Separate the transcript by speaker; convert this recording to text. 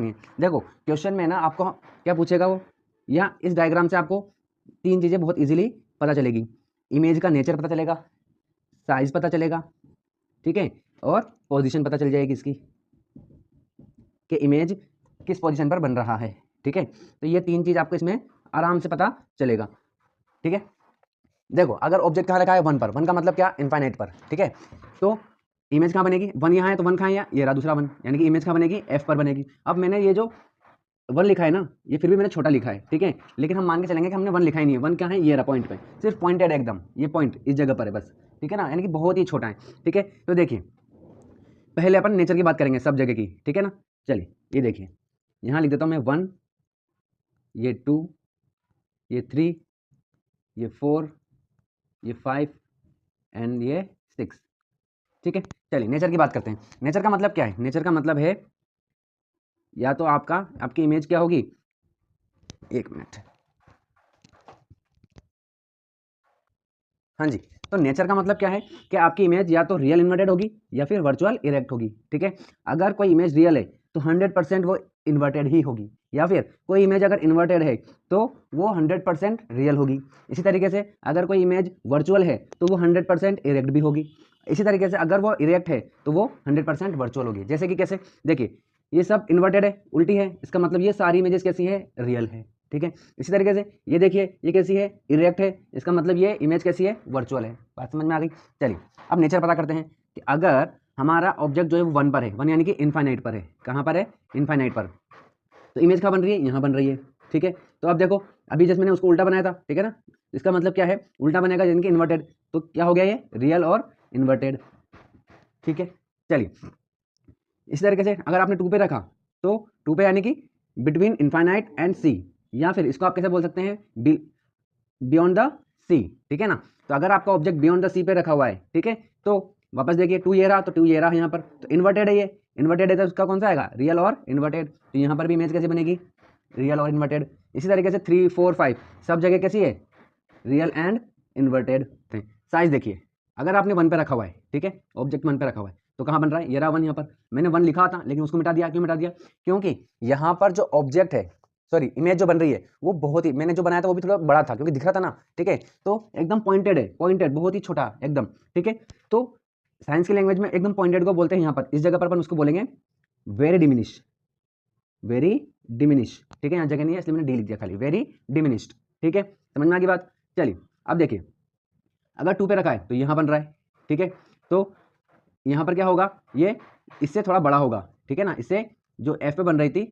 Speaker 1: नहीं है। देखो क्वेश्चन में ना आपको क्या पूछेगा वो, या इस डायग्राम से आपको तीन चीज़ें बहुत इजीली पता चलेगी। इमेज का नेचर पता चलेगा, साइज पता चलेगा, ठीक है, और पोजीशन पता चल जाएगी इसकी कि इमेज किस पोजीशन पर बन रहा है, ठीक है। तो ये तीन चीज़ आपको इसमें आराम से पता चलेगा, ठीक है। देखो अगर ऑब्जेक्ट कहाँ रखा है, वन पर, वन का मतलब क्या, इनफाइनाइट पर, ठीक है। तो इमेज कहाँ बनेगी, वन यहाँ है तो वन कहाँ है, ये रहा दूसरा वन, यानी कि इमेज कहाँ बनेगी, एफ पर बनेगी। अब मैंने ये जो वन लिखा है ना, ये फिर भी मैंने छोटा लिखा है, ठीक है, लेकिन हम मान के चलेंगे कि हमने वन लिखा ही नहीं है। वन क्या है, ये रहा पॉइंट पे, सिर्फ पॉइंटेड एकदम, ये पॉइंट इस जगह पर है बस, ठीक है ना, यानी कि बहुत ही छोटा है, ठीक है। तो देखिए पहले अपन नेचर की बात करेंगे सब जगह की, ठीक है ना। चलिए ये देखिए, यहाँ लिख देता हूँ मैं वन, ये टू, ये थ्री, ये फोर, ये फाइव एंड ये सिक्स, ठीक है। चलिए नेचर की बात करते हैं। नेचर का मतलब क्या है, नेचर का मतलब है या तो आपकी इमेज क्या होगी, एक मिनट, हाँ जी। तो नेचर का मतलब क्या है कि आपकी इमेज या तो रियल इन्वर्टेड होगी या फिर वर्चुअल इरेक्ट होगी, ठीक है। अगर कोई इमेज रियल है तो 100% वो इन्वर्टेड ही होगी, या फिर कोई इमेज अगर इन्वर्टेड है तो वो 100% रियल होगी। इसी तरीके से अगर कोई इमेज वर्चुअल है तो वो 100% इरेक्ट भी होगी। इसी तरीके से अगर वो इरेक्ट है तो वो 100% वर्चुअल होगी। जैसे कि कैसे, देखिए ये सब इन्वर्टेड है, उल्टी है, इसका मतलब ये सारी इमेजेस कैसी है, रियल है, ठीक है। इसी तरीके से ये देखिए ये कैसी है, इरेक्ट है, इसका मतलब ये इमेज कैसी है, वर्चुअल है। बात समझ में आ गई। चलिए अब नेचर पता करते हैं कि अगर हमारा ऑब्जेक्ट जो है वो वन पर है, वन यानी कि इनफाइनाइट पर है, कहाँ पर है, इनफाइनाइट पर, तो इमेज कहाँ बन रही है, यहाँ बन रही है, ठीक है। तो अब देखो अभी जैसे मैंने उसको उल्टा बनाया था, ठीक है ना, इसका मतलब क्या है, उल्टा बनेगा यानी कि इन्वर्टेड, तो क्या हो गया ये, रियल और इन्वर्टेड, ठीक है। चलिए इसी तरीके से अगर आपने टू पे रखा तो टू पे यानी कि बिटवीन इनफाइनाइट एंड सी, या फिर इसको आप कैसे बोल सकते हैं, बियॉन्ड द सी, ठीक है ना। तो अगर आपका ऑब्जेक्ट बियॉन्ड द सी पे रखा हुआ है, ठीक है, तो वापस देखिए टू ये रहा तो टू ये रहा यहाँ पर, तो इन्वर्टेड है, ये इन्वर्टेड है तो उसका कौन सा आएगा, रियल और इन्वर्टेड। तो यहाँ पर भी इमेज कैसे बनेगी, रियल और इन्वर्टेड। इसी तरीके से 3 4 5 सब जगह कैसी है, रियल एंड इन्वर्टेड थे। साइज देखिए अगर आपने वन पे रखा हुआ है, ठीक है, ऑब्जेक्ट वन पे रखा हुआ है तो कहाँ बन रहा है, ये रहा वन, यहाँ पर मैंने वन लिखा था लेकिन उसको मिटा दिया, क्यों मिटा दिया, क्योंकि यहाँ पर जो ऑब्जेक्ट है, सॉरी इमेज जो बन रही है वो बहुत ही, मैंने जो बनाया था वो भी थोड़ा बड़ा था क्योंकि दिख रहा था ना, ठीक है, तो एकदम पॉइंटेड है, पॉइंटेड बहुत ही छोटा एकदम, ठीक है। तो साइंस की लैंग्वेज में एकदम पॉइंटेड को बोलते हैं, यहाँ पर इस जगह पर अपन उसको बोलेंगे वेरी डिमिनिश, वेरी डिमिनिश, ठीक है, यहाँ जगह नहीं है इसलिए मैंने डी लिख दिया खाली, वेरी डिमिनिश्ड, ठीक है, समझ में आ गई बात। चलिए अब देखिए अगर टू पे रखा है तो यहाँ बन रहा है, ठीक है, तो यहाँ पर क्या होगा, ये इससे थोड़ा बड़ा होगा, ठीक है ना, इससे जो एफ पे बन रही थी